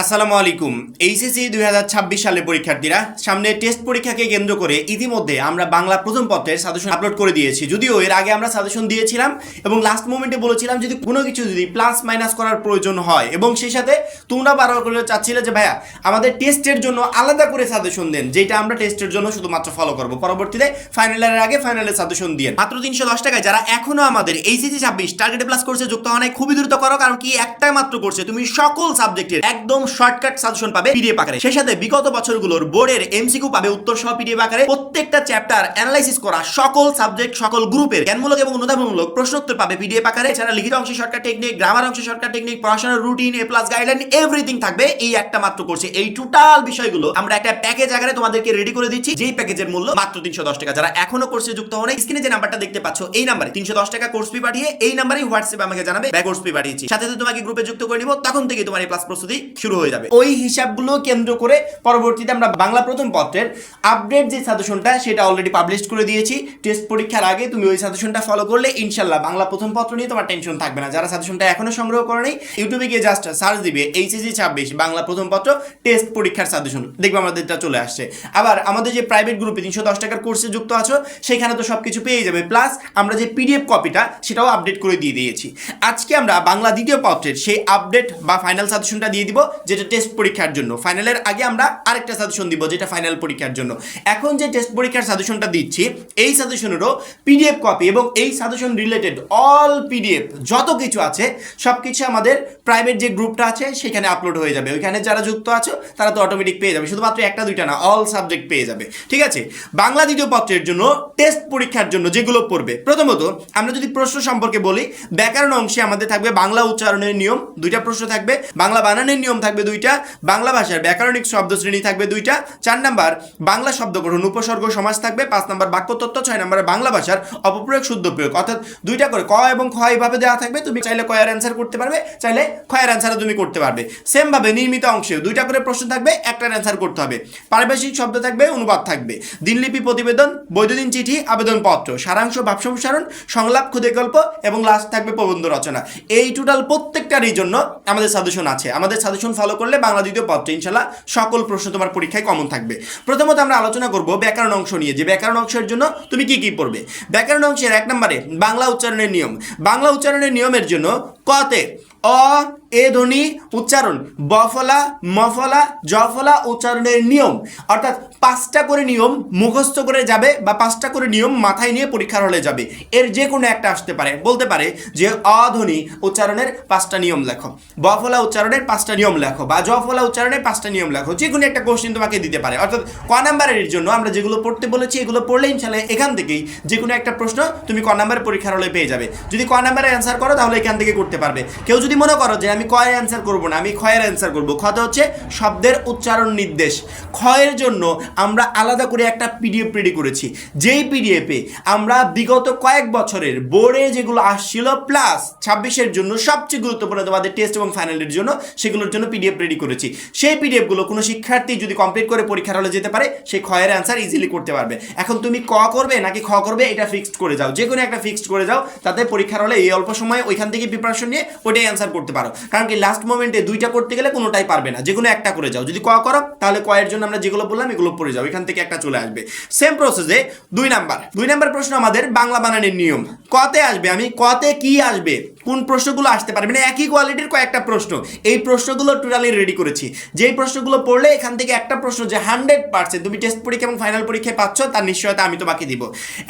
আসসালামু আলাইকুম। এইচএসসি 2026 সালের পরীক্ষার্থীরা, সামনে টেস্ট পরীক্ষাকে কেন্দ্র করে ইতিমধ্যে আমরা বাংলা প্রথম পত্রের সাজেশন আপলোড করে দিয়েছি। যদিও এর আগে আমরা সাজেশন দিয়েছিলাম এবং লাস্ট মোমেন্টে বলেছিলাম যদি কোনো কিছু যদি প্লাস মাইনাস করার প্রয়োজন হয়, এবং সেই সাথে তোমরা বারবার করে চাচ্ছিলে যে ভাইয়া আমাদের টেস্টের জন্য আলাদা করে সাজেশন দেন, যেটা আমরা টেস্টের জন্য শুধুমাত্র ফলো করব, পরবর্তীতে ফাইনালের আগে ফাইনালের সাজেশন দিয়ে মাত্র 310 টাকায় যারা এখনো আমাদের এইচএসসি 26 টার্গেট প্লাস কোর্সে যুক্ত হয় নাই, খুবই দ্রুত করো, কারণ কি একটাই মাত্র কোর্সে তুমি সকল সাবজেক্টের একদম শর্টকাট সাজেশন পাবে পিডিএফ আকারে। সেই সাথে বিগত বছরগুলোর বোর্ডের এমসিকিউ পাবে উত্তর সহ পিডিএফ আকারে। প্রত্যেকটা চ্যাপ্টার অ্যানালাইসিস করা সকল সাবজেক্ট সকল গ্রুপের জ্ঞানমূলক এবং অনুধাবনমূলক প্রশ্নোত্তর পাবে পিডিএফ আকারে। এছাড়া লিখিত অংশে শর্টকাট টেকনিক, গ্রামার অংশে শর্টকাট টেকনিক, পড়াশোনার রুটিন, এ প্লাস গাইডলাইন, এভরিথিং থাকবে এই একটা মাত্র কোর্সে। এই টোটাল বিষয়গুলো আমরা একটা প্যাকেজ আকারে তোমাদেরকে রেডি করে দিচ্ছি, যেই প্যাকেজের মূল্য মাত্র 310 টাকা। যারা এখনো কোর্সে যুক্ত হন, স্ক্রিনে যে নাম্বারটা দেখতে পাচ্ছ এই নাম্বারে 310 টাকা কোর্স ফি পাঠিয়ে এই নাম্বারেই হোয়াটসঅ্যাপে আমাকে জানাবে ব্যাক কোর্স ফি পাঠিয়েছি, সাথে সাথে তোমাকে গ্রুপে যুক্ত করে নিব, তখন থেকে তোমার এই প্লাস প্রস্তুতি শুরু হয়ে যাবে। ওই হিসাবগুলো কেন্দ্র করে পরবর্তীতে আমরা বাংলা প্রথম পত্রের আপডেট যে সাজেশনটা সেটা অলরেডি পাবলিশ করে দিয়েছি। টেস্ট পরীক্ষার আগে তুমি ওই সাজেশনটা ফলো করলে ইনশাআল্লাহ বাংলা প্রথম পত্র নিয়ে তোমার টেনশন থাকবে না। যারা সাজেশনটা এখনো সংগ্রহ করে নেই, ইউটিউবে গিয়ে জাস্ট সার্চ দিবে এইচএসসি 26 বাংলা প্রথম পত্র টেস্ট পরীক্ষার সাজেশন, দেখবে আমাদেরটা চলে আসছে। আবার আমাদের যে প্রাইভেট গ্রুপে 310 টাকার কোর্সে যুক্ত আছো, সেখানে তো সবকিছু পেয়ে যাবে, প্লাস আমরা যে পিডিএফ কপিটা সেটাও আপডেট করে দিয়ে দিয়েছি। আজকে আমরা বাংলা দ্বিতীয় পত্রের সেই আপডেট বা ফাইনাল সাজেশনটা দিয়ে দিব, যেটা টেস্ট পরীক্ষার জন্য। ফাইনালের আগে আমরা আরেকটা সাজেশন দিব যেটা ফাইনাল পরীক্ষার জন্য। এখন যে টেস্ট পরীক্ষার সাজেশনটা দিচ্ছি, এই সাজেশনেরও পিডিএফ কপি এবং এই সাজেশন রিলেটেড অল পিডিএফ যত কিছু আছে সবকিছু আমাদের প্রাইভেট যে গ্রুপটা আছে সেখানে আপলোড হয়ে যাবে। ওইখানে যারা যুক্ত আছো তারা তো অটোমেটিক পেয়ে যাবে, শুধুমাত্র একটা দুইটা না, অল সাবজেক্ট পেয়ে যাবে। ঠিক আছে, বাংলা দ্বিতীয় পত্রের জন্য টেস্ট পরীক্ষার জন্য যেগুলো পড়বে, প্রথমত আমরা যদি প্রশ্ন সম্পর্কে বলি, ব্যাকরণ অংশে আমাদের থাকবে বাংলা উচ্চারণের নিয়ম 2টা প্রশ্ন থাকবে, বাংলা বানানের নিয়ম থাকবে 2টা, বাংলা ভাষার ব্যাকরণিক শব্দ শ্রেণী থাকবে 2টা, 4 নাম্বার বাংলা শব্দ গঠন উপসর্গ সমাস থাকবে, 5 নাম্বার বাক্যতত্ত্ব, 6 নাম্বারে বাংলা ভাষার অপপ্রয়োগ শুদ্ধ প্রয়োগ। অর্থাৎ 2টা করে ক এবং খ এইভাবে দেওয়া থাকবে, তুমি চাইলে ক এর অ্যান্সার করতে পারবে, চাইলে খ এর অ্যান্সারও তুমি করতে পারবে। সেম ভাবে নির্মিত অংশে 2টা করে প্রশ্ন থাকবে, একটার অ্যান্সার করতে হবে, পারিভাষিক শব্দ থাকবে, অনুবাদ থাকবে, দিনলিপি প্রতিবেদন, বৈদ্যুতিন চিঠি, আবেদনপত্র, সারাংশ ভাব সম্প্রসারণ, সংলাপ ক্ষুদে গল্প এবং লাস্ট থাকবে প্রবন্ধ রচনা। এই টোটাল প্রত্যেকটারই জন্য আমাদের সাজেশন আছে। আমাদের সাজেশন ফলো করলে বাংলা দ্বিতীয় পত্রে ইনশাআল্লাহ সকল প্রশ্ন তোমার পরীক্ষায় কমন থাকবে। প্রথমত আমরা আলোচনা করব ব্যাকরণ অংশ নিয়ে, যে ব্যাকরণ অংশের জন্য তুমি কি কি পড়বে। ব্যাকরণ অংশের 1 নম্বরে বাংলা উচ্চারণের নিয়ম। বাংলা উচ্চারণের নিয়মের জন্য কতে অ এ ধ্বনি উচ্চারণ, বফলা মফলা জফলা উচ্চারণের নিয়ম, অর্থাৎ 5টা করে নিয়ম মুখস্থ করে যাবে বা 5টা করে নিয়ম মাথায় নিয়ে পরীক্ষার হলে যাবে। এর যে কোনো একটা আসতে পারে, বলতে পারে যে অধ্বনি উচ্চারণের 5টা নিয়ম লেখো, বফলা উচ্চারণের 5টা নিয়ম লেখো, বা জফলা উচ্চারণের 5টা নিয়ম লেখো, যে কোনো একটা কোশ্চেন তোমাকে দিতে পারে। অর্থাৎ ক নাম্বারের জন্য আমরা যেগুলো পড়তে বলেছি এগুলো পড়লে ইনশাআল্লাহ এখান থেকেই যে কোনো একটা প্রশ্ন তুমি ক নাম্বারের পরীক্ষার হলে পেয়ে যাবে। যদি ক নাম্বারে অ্যান্সার করো তাহলে এখান থেকে করতে পারবে। কেউ যদি মনে করো যে আমি ক এর অ্যান্সার করবো না, আমি খ এর অ্যান্সার করবো, খতে হচ্ছে শব্দের উচ্চারণ নির্দেশ। খ এর জন্য আমরা আলাদা করে একটা পিডিএফ রেডি করেছি, যেই পিডিএফে আমরা বিগত কয়েক বছরের বোর্ডে যেগুলো আসছিল প্লাস 26-এর জন্য সবচেয়ে গুরুত্বপূর্ণ তোমাদের টেস্ট এবং ফাইনালের জন্য সেগুলোর জন্য পিডিএফ রেডি করেছি। সেই পিডিএফগুলো কোনো শিক্ষার্থী যদি কমপ্লিট করে পরীক্ষার হলে যেতে পারে, সেই খ এর অ্যান্সার ইজিলি করতে পারবে। এখন তুমি ক করবে নাকি খ করবে এটা ফিক্সড করে যাও, যে কোনো একটা ফিক্সড করে যাও, তাতে পরীক্ষার হলে এই অল্প সময়ে ওইখান থেকে প্রিপারেশন নিয়ে ওইটাই অ্যান্সার করতে পারো। কারণ কি লাস্ট মোমেন্টে 2টা করতে গেলে কোনোটাই পারবে না, যে কোনো একটা করে যাও। যদি ক করো তাহলে ক এর জন্য আমরা যেগুলো বললাম এগুলো পড়ে যাও, এখান থেকে একটা চলে আসবে। সেম প্রসেসে 2 নাম্বার প্রশ্ন আমাদের বাংলা বানানের নিয়ম। কতে আসবে, আমি কতে কি আসবে, কোন প্রশ্নগুলো আসতে পারে, মানে একই কোয়ালিটির কয়েকটা প্রশ্ন, এই প্রশ্নগুলো টোটালি রেডি করেছি। যেই প্রশ্নগুলো পড়লে এখান থেকে একটা প্রশ্ন যে 100% তুমি টেস্ট পরীক্ষা এবং ফাইনাল পরীক্ষায় পাচ্ছ, তার নিশ্চয়তা আমি তোমাকে দিব।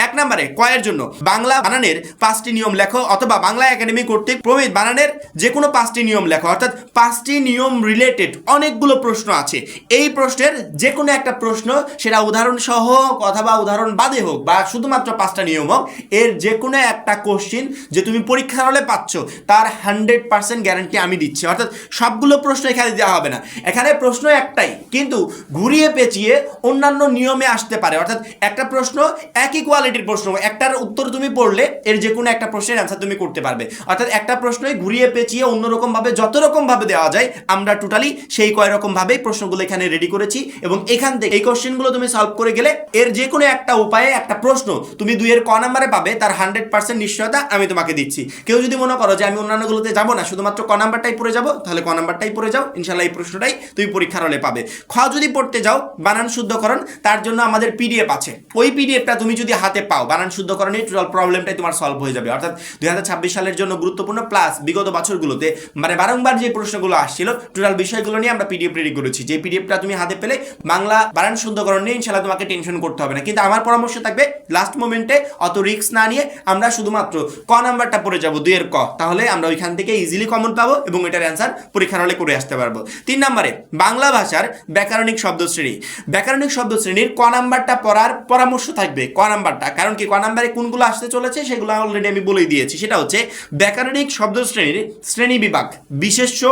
1 নম্বরে কয়ের জন্য বাংলা বানানের 5টি নিয়ম লেখো, অথবা বাংলা একাডেমি কর্তৃক প্রমিত বানানের যে কোনো 5টি নিয়ম লেখো। অর্থাৎ 5টি নিয়ম রিলেটেড অনেকগুলো প্রশ্ন আছে। এই প্রশ্নের যে কোনো একটা প্রশ্ন, সেটা উদাহরণ সহ অথবা উদাহরণ বাদে হোক বা শুধুমাত্র 5টা নিয়ম হোক, এর যে কোনো একটা কোশ্চিন যে তুমি পরীক্ষার হলে পাচ্ছ তার 100% গ্যারান্টি আমি দিচ্ছি। অর্থাৎ সবগুলো প্রশ্ন এখানে দেওয়া হবে না, এখানে প্রশ্ন একটাই কিন্তু ঘুরিয়ে পেঁচিয়ে অন্যান্য নিয়মে আসতে পারে। অর্থাৎ একটা প্রশ্ন একই কোয়ালিটির প্রশ্ন, একটার উত্তর তুমি পড়লে এর যে কোনো একটা প্রশ্নের অ্যান্সার তুমি করতে পারবে। অর্থাৎ একটা প্রশ্নই ঘুরিয়ে পেঁচিয়ে অন্যরকমভাবে যত রকমভাবে দেওয়া যায় আমরা টোটালি সেই কয় রকমভাবেই প্রশ্নগুলো এখানে রেডি করেছি, এবং এখান থেকে এই কোশ্চেনগুলো তুমি সলভ করে গেলে এর যে কোনো একটা উপায়ে একটা প্রশ্ন তুমি 2 এর ক নাম্বারে পাবে, তার 100% নিশ্চয়তা আমি তোমাকে দিচ্ছি। কেউ যদি মনে মনে করো যে আমি অন্যান্যগুলোতে যাবো না, শুধুমাত্র ক নাম্বারটাই পড়ে যাবো, তাহলে ক নাম্বারটাই পড়ে যাও, ইনশাল্লাহ এই প্রশ্নটাই তুমি পরীক্ষার হলে পাবে। খ যদি পড়তে যাও বানান শুদ্ধকরণ, তার জন্য আমাদের পিডিএফ আছে, ওই পিডিএফটা তুমি যদি হাতে পাও বানান শুদ্ধকরণের টোটাল প্রবলেমটাই তোমার সলভ হয়ে যাবে। অর্থাৎ 2026 সালের জন্য গুরুত্বপূর্ণ প্লাস বিগত বছরগুলোতে মানে বারংবার যে প্রশ্নগুলো আসছিল টোটাল বিষয়গুলো নিয়ে আমরা পিডিএফ রেডি করেছি। যে পিডিএফটা তুমি হাতে পেলে বাংলা বানান শুদ্ধকরণ নিয়ে ইনশাল্লাহ তোমাকে টেনশন করতে হবে না। কিন্তু আমার পরামর্শ থাকবে লাস্ট মোমেন্টে অত রিস্ক না নিয়ে আমরা শুধুমাত্র ক নাম্বারটা পড়ে যাবো, 2 এর ক, তাহলে আমরা ওইখান থেকে ইজিলি কমন পাবো এবং এটার অ্যান্সার পরীক্ষার হলে করে আসতে পারবো। 3 নম্বরে বাংলা ভাষার ব্যাকরণিক শব্দশ্রেণী। ব্যাকরণিক শব্দশ্রেণীর ক নাম্বারটা পড়ার পরামর্শ থাকবে, ক নাম্বারটা, কারণ কি ক নাম্বারে কোনগুলো আসতে চলেছে সেগুলো অলরেডি আমি বলেই দিয়েছি। সেটা হচ্ছে ব্যাকরণিক শব্দশ্রেণীর শ্রেণী বিভাগ, বিশেষ্য,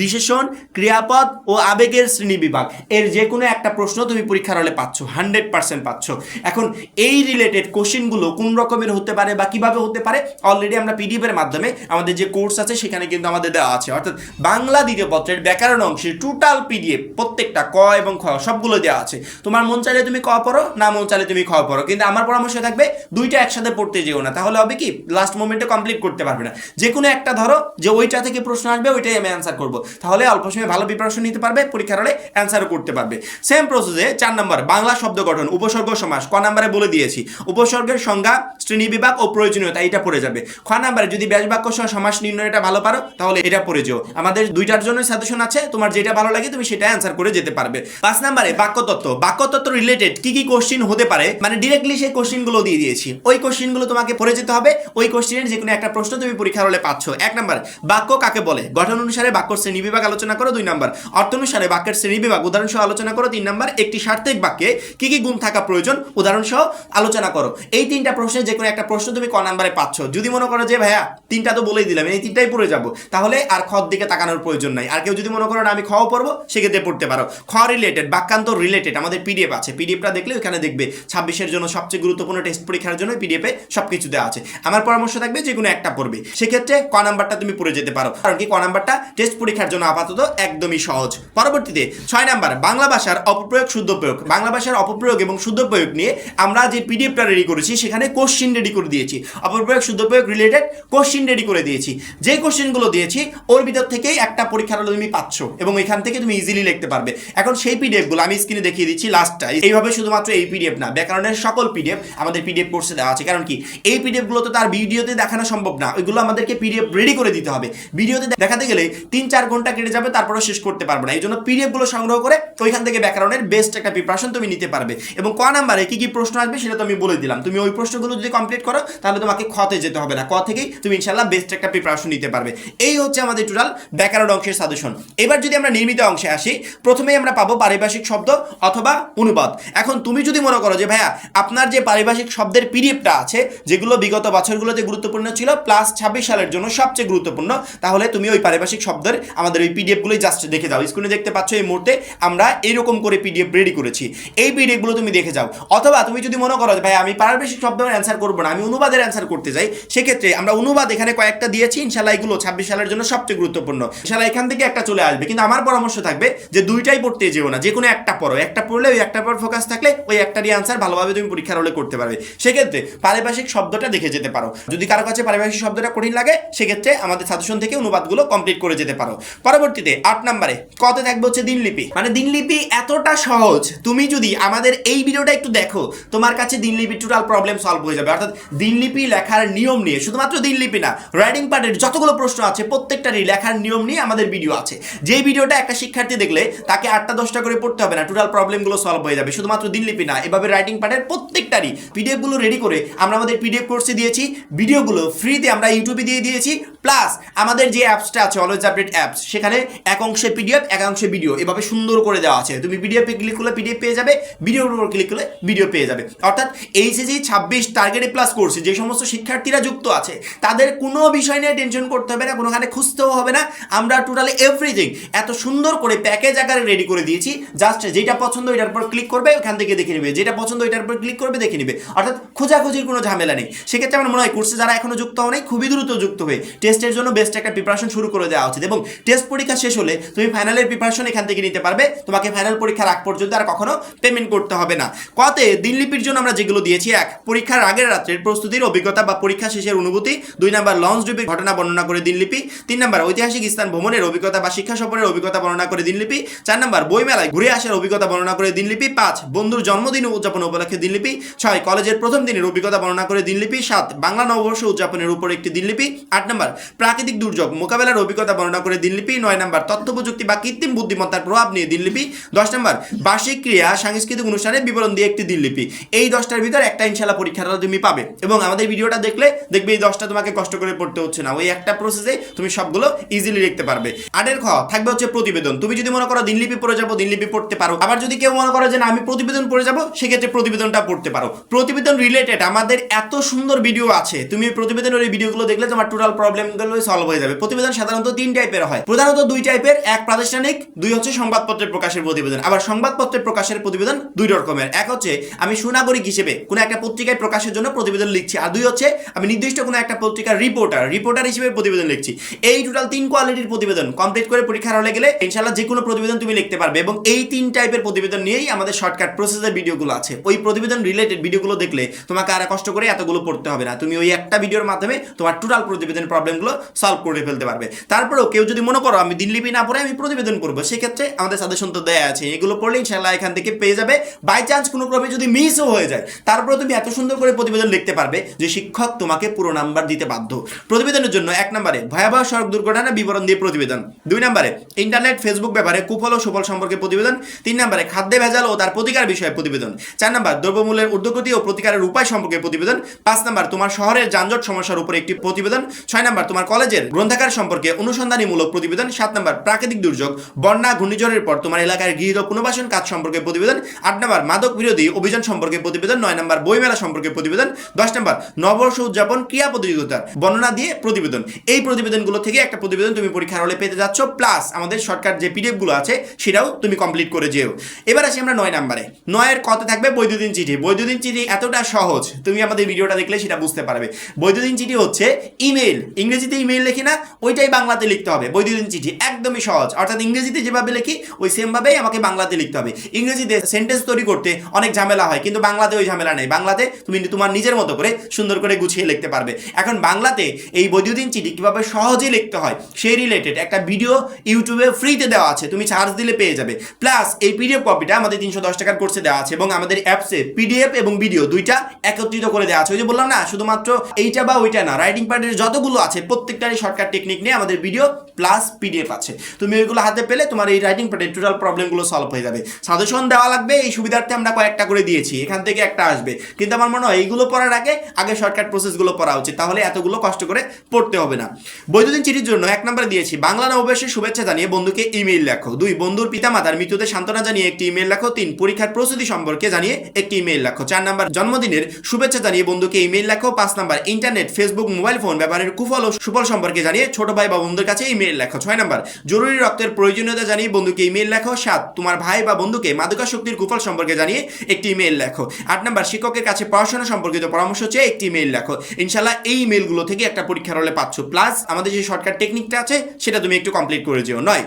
বিশেষণ, ক্রিয়াপদ ও আবেগের শ্রেণী বিভাগ, এর যে কোনো একটা প্রশ্ন তুমি পরীক্ষার হলে পাচ্ছ, 100% পাচ্ছ। এখন এই রিলেটেড কোশ্চেনগুলো কোন রকমের হতে পারে বা কিভাবে হতে পারে অলরেডি আমরা পিডিএফ এর মাধ্যমে আমাদের যে কোর্স আছে সেখানে কিন্তু আমাদের দেওয়া আছে। অর্থাৎ বাংলা দ্বিতীয় পত্রের ব্যাকরণ অংশের টোটাল পিডিএফ প্রত্যেকটা ক এবং খ সবগুলো দেওয়া আছে। তোমার মন চাইলে তুমি ক পড়ো, না মন চাইলে তুমি খ পড়ো, কিন্তু আমার পরামর্শ থাকবে দুইটা একসাথে পড়তে যেও না, তাহলে হবে কি লাস্ট মোমেন্টে কমপ্লিট করতে পারবে না। যে কোনো একটা ধরো যে ওইটা থেকে প্রশ্ন আসবে ওইটাই আমি অ্যান্সার করবো, তাহলে অল্প সময় ভালো প্রিপারেশন নিতে পারবে, পরীক্ষার হলে অ্যান্সারও করতে পারবে। সেম প্রসেসে 4 নম্বর বাংলা শব্দ গঠন, উপসর্গ সমাস, ক নাম্বারে বলে দিয়েছি উপসর্গের সংজ্ঞা, শ্রেণী বিভাগ ও প্রয়োজনীয়তা, এটা পড়ে যাবে। খ নাম্বারে যদি ব্যাস বাক্য সহ সমাস নির্ণয়টা ভালো পারো তাহলে এটা পড়ে যাও। আমাদের দুইটার জন্য সাজেশন আছে, তোমার যেটা ভালো লাগে তুমি সেটা অ্যান্সার করে যেতে পারবে। 5 নম্বরে বাক্যতত্ত্ব। বাক্যতত্ত্ব রিলেটেড কি কি কোশ্চেন হতে পারে মানে ডিরেক্টলি সেই কোশ্চেনগুলো দিয়ে দিয়েছি, ওই কোশ্চেনগুলো তোমাকে পড়ে যেতে হবে, ওই কোশ্চেনের যে কোনো একটা প্রশ্ন তুমি পরীক্ষার হলে পাচ্ছ। 1 নম্বর বাক্য কাকে বলে, গঠন অনুসারে বাক্য শ্রেণী বিভাগ আলোচনা করো। 2 নম্বর অর্থ অনুসারে বাক্যের শ্রেণী বিভাগ উদাহরণ সহ আলোচনা করো। 3 নম্বর একটি সার্থক বাক্যে কি কি গুণ থাকা প্রয়োজন উদাহরণ সহ আলোচনা করো। এই 3টা প্রশ্নের যে কোনো একটা প্রশ্ন তুমি ক নাম্বারে পাচ্ছ। যদি মনে করো যে ভাইয়া 3টা তো বলেই দিলাম, এই 3টাই পড়ে যাবো, তাহলে আর খ দিকে তাকানোর প্রয়োজন নাই। আর কেউ যদি মনে করো না আমি খও পড়বো, সেক্ষেত্রে পড়তে পারো। খ রিলেটেড বাক্যান্ত রিলেটেড আমাদের পিডিএফ আছে, পিডিএফটা দেখলে ওখানে দেখবে 26-এর জন্য সবচেয়ে গুরুত্বপূর্ণ টেস্ট পরীক্ষার জন্য পিডিএফে সবকিছু দেওয়া আছে। আমার পরামর্শ থাকবে যে কোনো একটা পড়বে, সেক্ষেত্রে ক নাম্বারটা তুমি পড়ে যেতে পারো, কারণ কি ক নাম্বারটা টেস্ট পরীক্ষার জন্য আপাতত একদমই সহজ। পরবর্তীতে 6 নাম্বার বাংলা ভাষার অপপ্রয়োগ শুদ্ধ প্রয়োগ। বাংলা ভাষার অপপ্রয়োগ এবং শুদ্ধ প্রয়োগ নিয়ে আমরা যে পিডিএফটা রেডি করেছি সেখানে কোশ্চিন রেডি করে দিয়েছি, অপপ্রয়োগ শুদ্ধ প্রয়োগ রিলেটেড কোশ্চিন রেডি করে দিয়েছি। যে কোশ্চিনগুলো দিয়েছি ওর ভিতর থেকেই একটা পরীক্ষার হলে তুমি পাচ্ছ এবং এখান থেকে তুমি ইজিলি লিখতে পারবে। এখন সেই পিডিএফগুলো আমি স্ক্রিনে দেখিয়ে দিচ্ছি লাস্টটা, এইভাবে শুধুমাত্র এই পিডিএফ না, ব্যাকরণের সকল পিডিএফ আমাদের পিডিএফ কোর্সে দেওয়া আছে। কারণ কি এই পিডিএফগুলো তো তার ভিডিওতে দেখানো সম্ভব না, ওইগুলো আমাদেরকে পিডিএফ রেডি করে দিতে হবে। ভিডিওতে দেখাতে গেলে 3-4 ঘন্টা কেটে যাবে, তারপরে শেষ করতে পারবো না। এই জন্য পিডিএফগুলো সংগ্রহ করে ওইখান থেকে ব্যাকরণের বেস্ট একটা প্রিপারেশন তুমি নিতে পারবে। এবং ক নাম্বারে কি কি প্রশ্ন আসবে সেটা তো আমি বলে দিলাম, তুমি ওই প্রশ্নগুলো যদি কমপ্লিট করো তাহলে তোমাকে খতে যেতে হবে না, ক থেকেই তুমি ইনশাল্লাহ বেস্ট একটা প্রিপারেশন নিতে পারবে। এই হচ্ছে আমাদের টোটাল ব্যাকরণ অংশের সাজেশন। এবার যদি আমরা নির্মিত অংশে আসি, প্রথমেই আমরা পাবো পারিভাষিক শব্দ অথবা অনুবাদ। এখন তুমি যদি মনে করো যে ভাইয়া আপনার যে পারিভাষিক শব্দের পিডিএফটা আছে যেগুলো বিগত বছরগুলোতে গুরুত্বপূর্ণ ছিল প্লাস 26 সালের জন্য সবচেয়ে গুরুত্বপূর্ণ, তাহলে তুমি ওই পারিভাষিক শব্দের আমাদের ওই পিডিএফগুলোই জাস্ট দেখে যাও। স্ক্রিনে দেখতে পাচ্ছ এই মুহূর্তে আমরা এইরকম করে পিডিএফ রেডি করেছি, এই পিডিএফগুলো তুমি দেখে যাও। অথবা তুমি যদি মনে করো যে ভাই আমি পারিভাষিক শব্দের অ্যান্সার করবো না, আমি অনুবাদের অ্যান্সার করতে চাই, সেক্ষেত্রে আমরা অনুবাদ এখানে কয়েকটা দিয়েছি, ইনশাল্লাহ এগুলো 26 সালের জন্য সবচেয়ে গুরুত্বপূর্ণ, ইনশাল্লাহ এখান থেকে একটা চলে আসবে। কিন্তু আমার পরামর্শ থাকবে যে দুইটাই পড়তে যেও না, যে কোনো একটা পড়ো, একটা পড়লে ওই একটা পর ফোকাস থাকলে ওই একটারই অ্যান্সার ভালোভাবে তুমি পরীক্ষার হলে করতে পারবে। সেক্ষেত্রে পারিভাষিক শব্দটা দেখে যেতে পারো, যদি কারো কাছে পারিভাষিক শব্দটা কঠিন লাগে সেক্ষেত্রে আমাদের সাজেশন থেকে অনুবাদগুলো কমপ্লিট করে যেতে পারো। পরবর্তীতে 8 নম্বরে কতে থাকবে হচ্ছে দিনলিপি। মানে দিনলিপি এতটা সহজ, তুমি যদি আমাদের এই ভিডিওটা একটু দেখো তোমার কাছে দিনলিপি টোটাল প্রবলেম সলভ হয়ে যাবে। অর্থাৎ দিনলিপি লেখার নিয়ম নিয়ে, শুধুমাত্র দিনলিপি না, রাইটিং পার্টের যতগুলো প্রশ্ন আছে প্রত্যেকটারই লেখার নিয়ম নিয়ে আমাদের ভিডিও আছে। যেই ভিডিওটা একটা শিক্ষার্থী দেখলে তাকে 8টা-10টা করে পড়তে হবে না, টোটাল প্রবলেমগুলো সলভ হয়ে যাবে। শুধুমাত্র দিনলিপি না, এভাবে রাইটিং পার্টের প্রত্যেকটারই পিডিএফগুলো রেডি করে আমরা আমাদের পিডিএফ কোর্সে দিয়েছি, ভিডিওগুলো ফ্রিতে আমরা ইউটিউবে দিয়ে দিয়েছি, প্লাস আমাদের যে অ্যাপসটা আছে অলওয়েজ আপডেট অ্যাপস, সেখানে এক অংশে পিডিএফ এক অংশে ভিডিও এভাবে সুন্দর করে দেওয়া আছে। তুমি পিডিএফে ক্লিক করলে পিডিএফ পেয়ে যাবে, ভিডিওর উপর ক্লিক করলে ভিডিও পেয়ে যাবে। অর্থাৎ এইচএসসি 26 টার্গেট প্লাস কোর্সে যে সমস্ত শিক্ষার্থীরা যুক্ত আছে তাদের কোনো বিষয় নিয়ে টেনশন করতে হবে না, কোনোখানে খুঁজতেও হবে না। আমরা টোটালি এভরিথিং এত সুন্দর করে প্যাকেজ আকারে রেডি করে দিয়েছি, জাস্ট যেটা পছন্দ এটার উপর ক্লিক করবে ওখান থেকে দেখে নেবে, যেটা পছন্দ এটার উপর ক্লিক করবে দেখে নেবে। অর্থাৎ খোঁজাখুঁজির কোনো ঝামেলা নেই। সেক্ষেত্রে আমার মনে হয় কোর্সে যারা এখনো যুক্ত হও নাই খুবই দ্রুত যুক্ত হয়ে টেস্টের জন্য বেস্ট একটা প্রিপারেশন শুরু করে দেওয়া উচিত এবং টেস্ট পরীক্ষা শেষ হলে তুমি ফাইনালের প্রিপারেশন এখান থেকে নিতে পারবে, তোমাকে ফাইনাল পরীক্ষার আগ পর্যন্ত আর কখনো পেমেন্ট করতে হবে না। কতে দিনলিপির জন্য আমরা যেগুলো দিয়েছি, 1 পরীক্ষার আগের রাত্রের প্রস্তুতির অভিজ্ঞতা বা পরীক্ষা শেষের অনুভূতি, 2 নাম্বার লঞ্চ ডুবির ঘটনা বর্ণনা করে দিনলিপি, 3 নাম্বার ঐতিহাসিক স্থান ভ্রমণের অভিজ্ঞতা বা শিক্ষা সফরের অভিজ্ঞতা বর্ণনা করে দিনলিপি, 4 নাম্বার বইমেলায় ঘুরে আসার অভিজ্ঞতা বর্ণনা করে দিনলিপি, 5 বন্ধুর জন্মদিন উদযাপন উপলক্ষে দিনলিপি, 6 কলেজের প্রথম দিনের অভিজ্ঞতা বর্ণনা করে দিনলিপি, 7 বাংলা নববর্ষ উদযাপনের উপর একটি দিনলিপি, 8 নাম্বার প্রাকৃতিক দুর্যোগ মোকাবেলার অভিজ্ঞতা বর্ণনা করে দিনলিপি, 9 নাম্বার তথ্য প্রযুক্তি বা কৃত্রিম বুদ্ধিমত্তার প্রভাব নিয়ে দিনলিপি, 10 নাম্বার বার্ষিক ক্রিয়া সাংস্কৃতিক অনুষ্ঠানের বিবরণ দিয়ে একটি দিনলিপি। এই 10টার ভিতর একটা ইনশাআল্লাহ পরীক্ষাটা তুমি পাবে এবং আমাদের ভিডিওটা দেখলে দেখবে এই 10টা তোমাকে কষ্ট করে পড়তে হচ্ছে না, ওই একটা প্রসেসে তুমি সবগুলো ইজিলি লিখতে পারবে। 8 খ থাকবে হচ্ছে প্রতিবেদন। তুমি যদি মনে করো দিনলিপি পড়ে যাবো, দিনলিপি পড়তে পারো। আবার যদি কেউ মনে করো যে না আমি প্রতিবেদন পড়ে যাবো, সেক্ষেত্রে প্রতিবেদনটা পড়তে পারো। প্রতিবেদন রিলেটেড আমাদের এত সুন্দর ভিডিও আছে, তুমি প্রতিবেদনের এই ভিডিওগুলো দেখলে তোমার টোটাল প্রবলেমগুলো সলভ হয়ে যাবে। প্রতিবেদন সাধারণত 3 টাইপের হয়, প্রধানত 2 টাইপের, 1 প্রাতিষ্ঠানিক, 2 হচ্ছে সংবাদপত্রের প্রকাশের প্রতিবেদন। আবার সংবাদপত্রের প্রকাশের প্রতিবেদন 2 রকমের, 1 হচ্ছে আমি সুনাগরিক হিসেবে কোনো একটা পত্রিকায় প্রকাশের জন্য প্রতিবেদন লিখছি, আর 2 হচ্ছে আমি নির্দিষ্ট কোনো একটা পত্রিকার রিপোর্টার হিসেবে প্রতিবেদন লিখছি। এই টোটাল 3 কোয়ালিটির প্রতিবেদন কমপ্লিট করে পরীক্ষার হলে গেলে ইনশাআল্লাহ যে কোনো প্রতিবেদন তুমি লিখতে পারবে এবং এই 3 টাইপের প্রতিবেদন নিয়েই আমাদের শর্টকাট প্রসেসের ভিডিওগুলো আছে। ওই প্রতিবেদন রিলেটেড ভিডিওগুলো দেখলে তোমাকে আর কষ্ট করে এতগুলো পড়তে হবে না, তুমি ওই একটা ভিডিওর মাধ্যমে তোমার টোটাল প্রতিবেদনের প্রবলেমগুলো সলভ করে ফেলতে পারবে। তারপরেও কেউ যদি মনে করো আমি দিনলিপি না পড়ে আমি প্রতিবেদন করবো, সেক্ষেত্রে আমাদের সাজেশন তো দেয়া আছে, এগুলো পড়লে ইনশাআল্লাহ এখান থেকে পেয়ে যাবে। বাই চান্স কোনো ক্রমে যদি মিসও হয়ে যায়, তারপরে তুমি এত সুন্দর করে প্রতিবেদন লিখতে পারবে যে শিক্ষক তোমাকে পুরো নাম্বার দিতে বাধ্য। প্রতিবেদনের জন্য 1 নম্বরে ভয়াবহ সড়ক দুর্ঘটনা বিবরণ দিয়ে প্রতিবেদন, 2 নম্বরে ইন্টারনেট ফেসবুক ব্যাপারে কুফল ও সুফল সম্পর্কে প্রতিবেদন, 3 নম্বরে খাদ্যে ভেজাল ও তার প্রতিকার বিষয়ে প্রতিবেদন, 4 নম্বর দ্রব্যমূল্যের ঊর্ধ্বগতি ও প্রতিকারের উপায় সম্পর্কে প্রতিবেদন, 5 নম্বর তোমার শহরের যানজট সমস্যার উপর একটি প্রতিবেদন, 6 নম্বর তোমার কলেজের গ্রন্থাগার সম্পর্কে অনুসন্ধানীমূলক প্রতিবেদন, 7 নম্বর প্রাকৃতিক দুর্যোগ বন্যা ঘূর্ণিঝড়ের পর তোমার এলাকার গৃহীত পুনর্বাসন কাজ সম্পর্কে প্রতিবেদন, 8 নম্বর মাদক বিরোধী অভিযান সম্পর্কে প্রতিবেদন, 9 নম্বর বইমেলা সম্পর্কে প্রতিবেদন, 10 নম্বর নববর্ষ উদযাপন ক্রিয়া প্রতিযোগিতার বর্ণনা দিয়ে প্রতিবেদন। এই প্রতিবেদনগুলো থেকে একটা প্রতিবেদন তুমি পরীক্ষার হলে পেতে যাচ্ছ, প্লাস আমাদের শর্টকাট যে পিডিএফ গুলো আছে সেটাও তুমি কমপ্লিট করে যেও। এবার আসি আমরা 9 নম্বরে। 9 এর কতে থাকবে বৈদ্যুতিন চিঠি। বৈদ্যুতিন চিঠি এতটা সহজ, তুমি আমাদের ভিডিওটা দেখলে সেটা বুঝতে পারবে। বৈদ্যুতিন চিঠি হচ্ছে ইমেল, ইংরেজিতে ইমেল লিখি না, ওইটাই বাংলাতে লিখতে হবে। বৈদ্যুতিন চিঠি একদমই সহজ, অর্থাৎ ইংরেজিতে যেভাবে লিখি ওই সেম ভাবেই আমাকে বাংলাতে লিখতে হবে। ইংরেজিতে সেন্টেন্স তৈরি করতে অনেক ঝামেলা হয়, কিন্তু বাংলাতে ওই ঝামেলা নেই। বাংলাতে তুমি তোমার নিজের মতো করে সুন্দর করে গুছিয়ে লিখতে পারবে। এখন বাংলাতে এই বৈদ্যুতিন চিঠি কিভাবে সহজে লিখতে হয় সেই রিলেটেড একটা ভিডিও ইউটিউবে ফ্রিতে দেওয়া আছে, তুমি চার্জ দিলে পেয়ে যাবে। প্লাস এই পিডিএফ কপিটা আমাদের 310 টাকার কোর্সে দেওয়া আছে এবং আমাদের অ্যাপসে পিডিএফ এবং ভিডিও দুইটা একত্রিত করে দেওয়া আছে। ওই যে বললাম না, শুধুমাত্র এইটা বা ওইটা না, রাইটিং পার্টের যতগুলো আছে প্রত্যেকটারই শর্টকাট টেকনিক নিয়ে আমাদের ভিডিও প্লাস পিডিএফ আছে। তুমি ওইগুলো হাতে পেলে তোমার এই রাইটিং পার্টের টোটাল প্রবলেমগুলো সলভ হয়ে যাবে। সাজেশন দেওয়া লাগবে, এই সুবিধার্থে আমরা কয়েকটা করে দিয়েছি, এখান থেকে একটা আসবে, কিন্তু আমার মনে হয় এইগুলো পড়ার আগে শর্টকাট প্রসেসগুলো পড়া উচিত, তাহলে এতগুলো কষ্ট করে পড়তে হবে না। বৈদ্যুতিন চিঠির জন্য 1 নম্বরে দিয়েছি বাংলা নববর্ষের শুভেচ্ছা জানিয়ে বন্ধুকে ইমেইল লেখো, 2 বন্ধুর পিতামাতার মৃত্যুতে সান্ত্বনা জানিয়ে একটি ইমেইল লেখো, 3 পরীক্ষার প্রস্তুতি সম্পর্কে জানিয়ে একটি ইমেইল লেখো, 4 নম্বর জন্মদিনের শুভেচ্ছা জানিয়ে বন্ধুকে ইমেইল লেখো, 5 নম্বর ইন্টারনেট ফেসবুক মোবাইল ফোন ব্যবহারের কুফল ও সুফল সম্পর্কে জানিয়ে ছোট ভাই বা বন্ধুর কাছে ইমেইল লেখো, 6 নম্বর জরুরি রক্তের প্রয়োজনীয়তা জানিয়ে বন্ধুকে ইমেইল লেখো, 7 তোমার ভাই বা বন্ধুকে মাদকাসক্তির কুফল সম্পর্কে জানিয়ে একটি ইমেইল লেখো, 8 নম্বর শিক্ষকের কাছে পড়াশোনা সম্পর্কিত পরামর্শ চেয়ে একটি ইমেইল লেখো। ইনশাআল্লাহ এই ইমেইলগুলো থেকে একটা পরীক্ষার হলে পাচ্ছ, প্লাস আমাদের যে শর্টকাট টেকনিকটা আছে সেটা তুমি একটু কমপ্লিট করে যেও। 9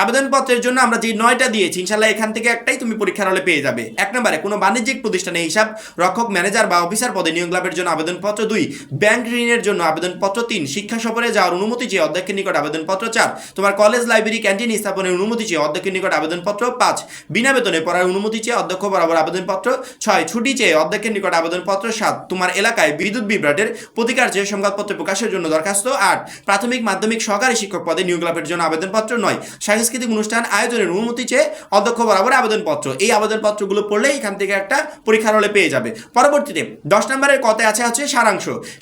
আবেদনপত্রের জন্য আমরা যে 9টা দিয়েছি ইনশাআল্লাহ এখান থেকে একটাই তুমি পরীক্ষার হলে পেয়ে যাবে। 1 নম্বরে কোনো বাণিজ্যিক প্রতিষ্ঠানে হিসাব রক্ষক ম্যানেজার বা অফিসার পদে নিয়োগ লাভের জন্য আবেদনপত্র, 2 ব্যাংক ঋণের জন্য আবেদনপত্র, 3 শিক্ষা সফরে যাওয়ার অনুমতি চেয়ে অধ্যক্ষের নিকট আবেদনপত্র, 4 তোমার কলেজ লাইব্রেরি ক্যান্টিন স্থাপনের অনুমতি চেয়ে অধ্যক্ষের নিকট আবেদনপত্র, 5 বিনা বেতনে পড়ার অনুমতি চেয়ে অধ্যক্ষ বরাবর আবেদনপত্র, 6 ছুটি চেয়ে অধ্যক্ষের নিকট আবেদনপত্র, 7 তোমার এলাকায় বিদ্যুৎ বিভ্রাটের প্রতিকার চেয়ে সংবাদপত্রে প্রকাশের জন্য দরখাস্ত, 8 প্রাথমিক মাধ্যমিক সহকারী শিক্ষক পদে নিয়োগ লাভের জন্য আবেদনপত্র, 9 সাংস্কৃতিক অনুষ্ঠান আয়োজনের অনুমতি চেয়ে অধ্যক্ষ বরাবর আবেদনপত্র। এই আবেদনপত্রগুলো পড়লে এখান থেকে একটা পরীক্ষার হলে পেয়ে যাবে। পরবর্তীতে 10 নম্বরের কতে আছে হচ্ছে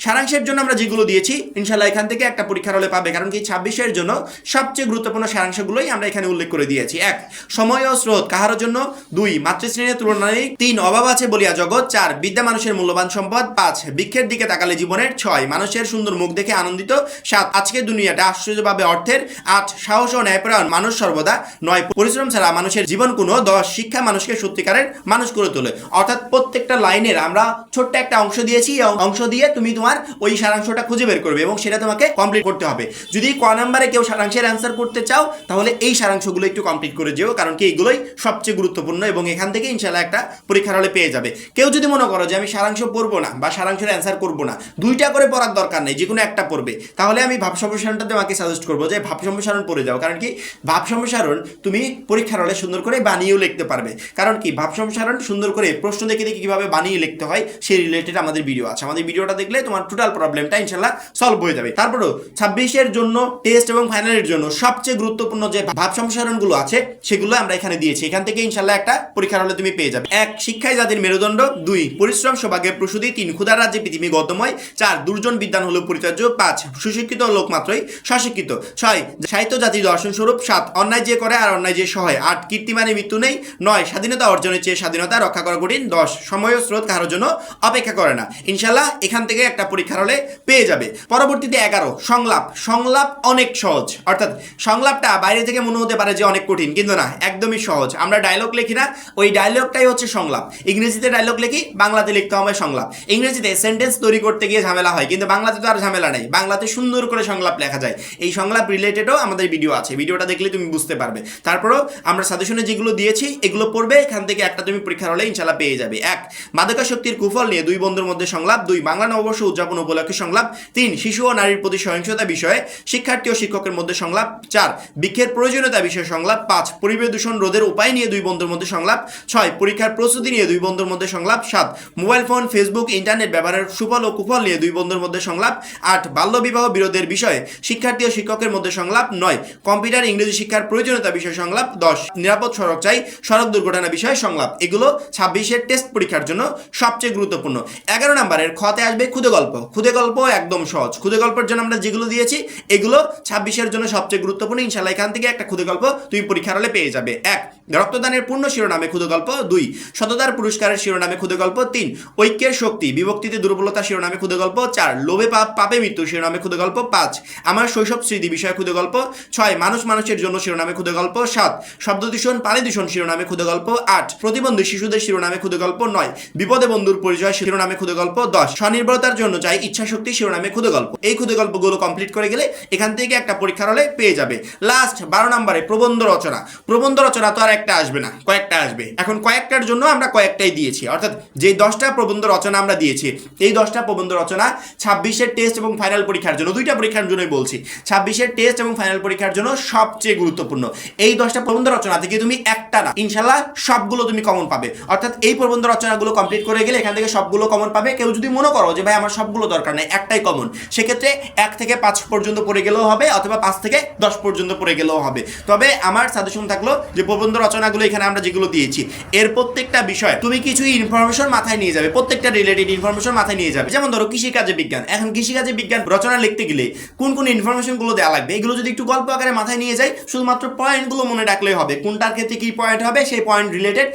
সারাংশের জন্য আমরা যেগুলো দিয়েছি ইনশাআল্লাহ এখান থেকে একটা পরীক্ষার হলে পাবে, কারণ কি 26-এর জন্য সবচেয়ে গুরুত্বপূর্ণ সারাংশগুলোই আমরা এখানে উল্লেখ করে দিয়েছি। 1 সময় ও স্রোত কাহার জন্য, 2 মাতৃশ্রেণীর তুলনায়, 3 অভাব আছে বলিয়া জগৎ, 4 বিদ্যা মানুষের মূল্যবান সম্পদ, 5 বৃক্ষের দিকে তাকালে জীবনের, 6 মানুষের সুন্দর মুখ দেখে আনন্দিত, 7 আজকের দুনিয়াটা আশ্চর্যভাবে অর্থের, 8 সাহস ও ন্যায়পরায়ণ মানুষ সর্বদা, 9 পরিশ্রম ছাড়া মানুষের জীবন কোনো, 10 শিক্ষা মানুষকে সত্যিকারের মানুষ করে তোলে। অর্থাৎ প্রত্যেকটা লাইনের আমরা ছোট্ট একটা অংশ দিয়েছি, অংশ দিয়ে তুমি তোমার ওই সারাংশটা খুঁজে বের বের করবে এবং সেটা তোমাকে কমপ্লিট করতে হবে। যদি ক নাম্বারে কেউ সারাংশের অ্যান্সার করতে চাও তাহলে এই সারাংশগুলো একটু কমপ্লিট করে যেও, কারণ কি এগুলোই সবচেয়ে গুরুত্বপূর্ণ এবং এখান থেকে ইনশাল্লাহ একটা পরীক্ষার হলে পেয়ে যাবে। কেউ যদি মনে করো যে আমি সারাংশ পড়বো না বা সারাংশের অ্যান্সার করবো না, দুইটা করে পড়ার দরকার নেই, যে কোনো একটা পড়বে, তাহলে আমি ভাব সম্প্রসারণটা তোমাকে সাজেস্ট করবো যে ভাব সম্প্রসারণ পড়ে যাও। কারণ কি ভাব সম্প্রসারণ তুমি পরীক্ষার হলে সুন্দর করে বানিয়েও লিখতে পারবে। কারণ কি ভাব সম্প্রসারণ সুন্দর করে প্রশ্ন দেখে দেখে কিভাবে বানিয়ে লিখতে হয় সেই রিলেটেড আমাদের ভিডিও আছে। আমাদের ভিডিওটা দেখলে তোমার টোটাল প্রবলেমটা ইনশাল্লাহ সলভ হয়ে যাবে। তারপরেও 26-এর জন্য টেস্ট এবং ফাইনালের জন্য সবচেয়ে গুরুত্বপূর্ণ যে ভাব সম্প্রসারণগুলো আছে সেগুলো আমরা এখানে দিয়েছি। এখান থেকে ইনশাল্লাহ একটা পরীক্ষার হলে তুমি পেয়ে যাবে। 1 শিক্ষাই জাতির মেরুদণ্ড, 2 পরিশ্রম সৌভাগ্যের প্রসূতি, 3 ক্ষুধার রাজ্যে পৃথিবী গতময়, 4 দুর্জন বিদ্বান হলো পরিত্যাজ্য, 5 সুশিক্ষিত লোক মাত্রই স্বশিক্ষিত, 6 সাহিত্য জাতির দর্শন স্বরূপ, 7 অন্যায় যে করে আর অন্যায় যে সহায়, 8 কীর্তিমানে মৃত্যু নেই, 9 স্বাধীনতা অর্জনের চেয়ে স্বাধীনতা রক্ষা করা কঠিন, 10 সময় ও স্রোত কারোর জন্য অপেক্ষা করে না। ইনশাল্লাহ এখান থেকে একটা পরীক্ষার হলে পেয়ে যাবে। পরবর্তীতে 11 সংলাপ। সংলাপ অনেক সহজ, অর্থাৎ সংলাপটা বাইরে থেকে মনে হতে পারে যে অনেক কঠিন, কিন্তু না, একদমই সহজ। আমরা ডায়লগ লিখি না, ওই ডায়লগটাই হচ্ছে সংলাপ। ইংরেজিতে ডায়লগ লিখি, বাংলাতে লিখতে হবে সংলাপ। ইংরেজিতে সেন্টেন্স তৈরি করতে গিয়ে ঝামেলা হয়, কিন্তু বাংলাতে তো আর ঝামেলা নেই, বাংলাতে সুন্দর করে সংলাপ লেখা যায়। এই সংলাপ রিলেটেডও আমাদের ভিডিও আছে, ভিডিওটা দেখলে তুমি বুঝতে পারবে। তারপরেও আমরা সাজেশনে যেগুলো দিয়েছি এগুলো পড়বে, এখান থেকে একটা তুমি পরীক্ষার হলে ইনশাল্লাহ পেয়ে যাবে। 1 মাদকাসক্তির কুফল নিয়ে 2 বন্ধুর মধ্যে সংলাপ, 2 বাংলা নববর্ষ উদযাপন উপলক্ষে সংলাপ, 3 শিশু ও নারীর প্রতি সহিংসতা বিষয়ে শিক্ষার্থী ও শিক্ষকের মধ্যে সংলাপ, 4 বৃক্ষের প্রয়োজনীয়তা বিষয়ে সংলাপ, 5 পরিবেশ দূষণ রোধের উপায় নিয়ে 2 বন্ধুর মধ্যে সংলাপ, 6 পরীক্ষার প্রস্তুতি নিয়ে 2 বন্ধুর মধ্যে সংলাপ, 7 মোবাইল ফোন ফেসবুক ইন্টারনেট ব্যবহারের সুফল ও কুফল নিয়ে 2 বন্ধুর মধ্যে সংলাপ, 8 বাল্যবিবাহ বিরোধের বিষয়ে শিক্ষার্থী ও শিক্ষকের মধ্যে সংলাপ, 9 কম্পিউটার ইংরেজি শিক্ষার প্রয়োজনীয়তা বিষয়ে সংলাপ, 10 নিরাপদ সড়ক চাই সড়ক দুর্ঘটনা বিষয়ে সংলাপ। এগুলো 26-এর টেস্ট পরীক্ষার জন্য সবচেয়ে গুরুত্বপূর্ণ। 11 নম্বরের খতে আসবে ক্ষুদে গল্প। ক্ষুদে গল্প একদম সহজ। ক্ষুদে গল্পের জন্য আমরা যেগুলো দিয়েছি এগুলো 26-এর জন্য সবচেয়ে গুরুত্বপূর্ণ। ইনশাআল্লাহ এখান থেকে একটা ক্ষুদে গল্প তুমি পরীক্ষার হলে পেয়ে যাবে। 1 রক্তদানের পূর্ণ শিরোনামে ক্ষুদে গল্প, 2 সততার পুরস্কারের শিরোনামে ক্ষুদে গল্প, 3 ঐক্যের শক্তি বিভক্তিতে দুর্বলতা শিরোনামে ক্ষুদে গল্প, 4 লোভে পাপ পাপে মৃত্যু শিরোনামে ক্ষুদে গল্প, 5 আমার শৈশব স্মৃতি বিষয়ে ক্ষুদে গল্প, 6 মানুষ মানুষের জন্য শিরোনামে ক্ষুদে গল্প, 7 শব্দ দূষণ পানি দূষণ শিরোনামে ক্ষুদে গল্প, 8 প্রতিবন্ধী শিশুদের শিরোনামে ক্ষুদে গল্প, 9 বিপদে বন্ধুর পরিচয় শিরোনামে ক্ষুদে গল্প, 10 স্বনির্ভরতার জন্য চাই ইচ্ছা শক্তি শিরোনামে ক্ষুদে গল্প। এই ক্ষুদে গল্পগুলো কমপ্লিট করে গেলে এখান থেকে একটা পরীক্ষার হলে পেয়ে যাবে। লাস্ট 12 নম্বরে প্রবন্ধ রচনা। প্রবন্ধ রচনা তো আর একটা আসবে না, কয়েকটা আসবে। এখন কয়েকটার জন্য আমরা কয়েকটাই দিয়েছি, অর্থাৎ যে 10টা প্রবন্ধ রচনা আমরা দিয়েছি এই 10টা প্রবন্ধ রচনা 26-এর টেস্ট এবং ফাইনাল পরীক্ষার জন্য, দুইটা পরীক্ষার জন্যই বলছি, 26-এর টেস্ট এবং ফাইনাল পরীক্ষার জন্য সবচেয়ে গুরুত্বপূর্ণ। এই 10টা প্রবন্ধ রচনা থেকে তুমি একটা না ইনশাল্লাহ সবগুলো তুমি কমন পাবে। অর্থাৎ এই প্রবন্ধ রচনাগুলো কমপ্লিট করে গেলে এখান থেকে সবগুলো কমন পাবে। কেউ যদি মনে করো যে ভাই আমার সবগুলো দরকার নেই, একটাই কমন, সেক্ষেত্রে 1 থেকে 5 পর্যন্ত পড়ে গেলেও হবে, অথবা 5 থেকে 10 পর্যন্ত পড়ে গেলেও হবে। তবে আমার সাজেশন থাকলো যে প্রবন্ধ রচনাগুলো এখানে আমরা যেগুলো দিয়েছি এর প্রত্যেকটা বিষয় তুমি কিছু ইনফরমেশন মাথায় নিয়ে যাবে, প্রত্যেকটা রিলেটেড ইনফরমেশন মাথায় নিয়ে যাবে। যেমন ধরো কৃষিকাজে বিজ্ঞান, এখন কৃষিকাজে বিজ্ঞান রচনা লিখতে গেলে কোন কোন ইনফরমেশনগুলো দেওয়া লাগবে এগুলো যদি একটু গল্প আকারে মাথায় নিয়ে যাই, শুধুমাত্র পয়েন্টগুলো মনে রাখলেই হবে, কোনটার ক্ষেত্রে কি পয়েন্ট হবে সেই পয়েন্ট রিলেটেড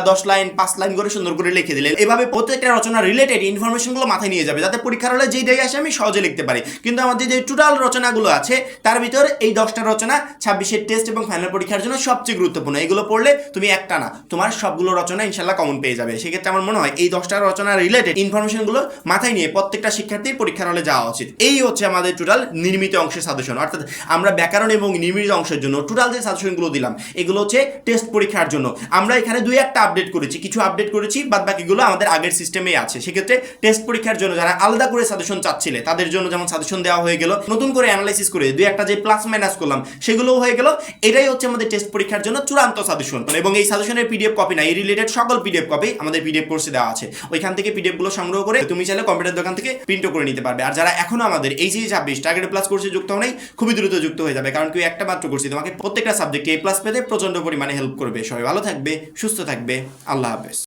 10 লাইন 5 লাইন করে সুন্দর করে লিখে দিলে এভাবে প্রত্যেকটা রচনা রিলেটেড ইনফরমেশনগুলো মাথায় নিয়ে যাবে, যাতে পরীক্ষার হলে যেই দেখে আসে আমি সহজে লিখতে পারি। কিন্তু আমাদের যে টোটাল রচনাগুলো আছে তার ভিতর এই 10টা রচনা 26-এর টেস্ট এবং ফাইনাল পরীক্ষার জন্য সবচেয়ে গুরুত্বপূর্ণ। এগুলো পড়লে তুমি একটা না তোমার সবগুলো রচনা ইনশাল্লাহ কমন পেয়ে যাবে। সেক্ষেত্রে আমার মনে হয় এই 10টা রচনা রিলেটেড ইনফরমেশনগুলো মাথায় নিয়ে প্রত্যেকটা শিক্ষার্থীর পরীক্ষার হলে যাওয়া উচিত। এই হচ্ছে আমাদের টোটাল নির্মিত অংশের সাজেশন, অর্থাৎ আমরা ব্যাকরণ এবং নির্মিত অংশের জন্য টোটাল যে সাজেশনগুলো দিলাম এগুলো হচ্ছে টেস্ট পরীক্ষার জন্য। আমরা এখানে 2-1টা আপডেট করেছি, কিছু আপডেট করেছি, বাদ বাকিগুলো আমাদের আগের সিস্টেমেই আছে। সেক্ষেত্রে টেস্ট পরীক্ষার জন্য যারা আলাদা করে সাজেশন চাচ্ছিলে তাদের জন্য যেমন সাজেশন দেওয়া হয়ে গেল, নতুন করে অ্যানালাইসিস করে 2-1টা যে প্লাস মাইনাস করলাম সেগুলোও হয়ে গেল। এটাই হচ্ছে আমাদের টেস্ট পরীক্ষার জন্য চূড়ান্ত সাজেশন। এবং এই সাজেশনের পিডিএফ কপি না, এই রিলেটেড সকল পিডিএফ কপি আমাদের পিডিএফ কোর্সে দেওয়া আছে। ওইখান থেকে পিডিএফ গুলো সংগ্রহ করে তুমি চাইলে কম্পিউটার দোকান থেকে প্রিন্টও করে নিতে পারবে। আর যারা এখনো আমাদের এইচএসসি 26 টার্গেট প্লাস কোর্সে যুক্ত হও নাই, খুবই দ্রুত যুক্ত হয়ে যাবে, কারণ কি একটা মাত্র কোর্সে তোমাকে প্রত্যেকটা সাবজেক্টে A+ পেতে প্রচন্ড পরিমাণে হেল্প করবে। সবাই ভালো থাকবে, সুস্থ থাকবে, আল্লাহ হাফেজ।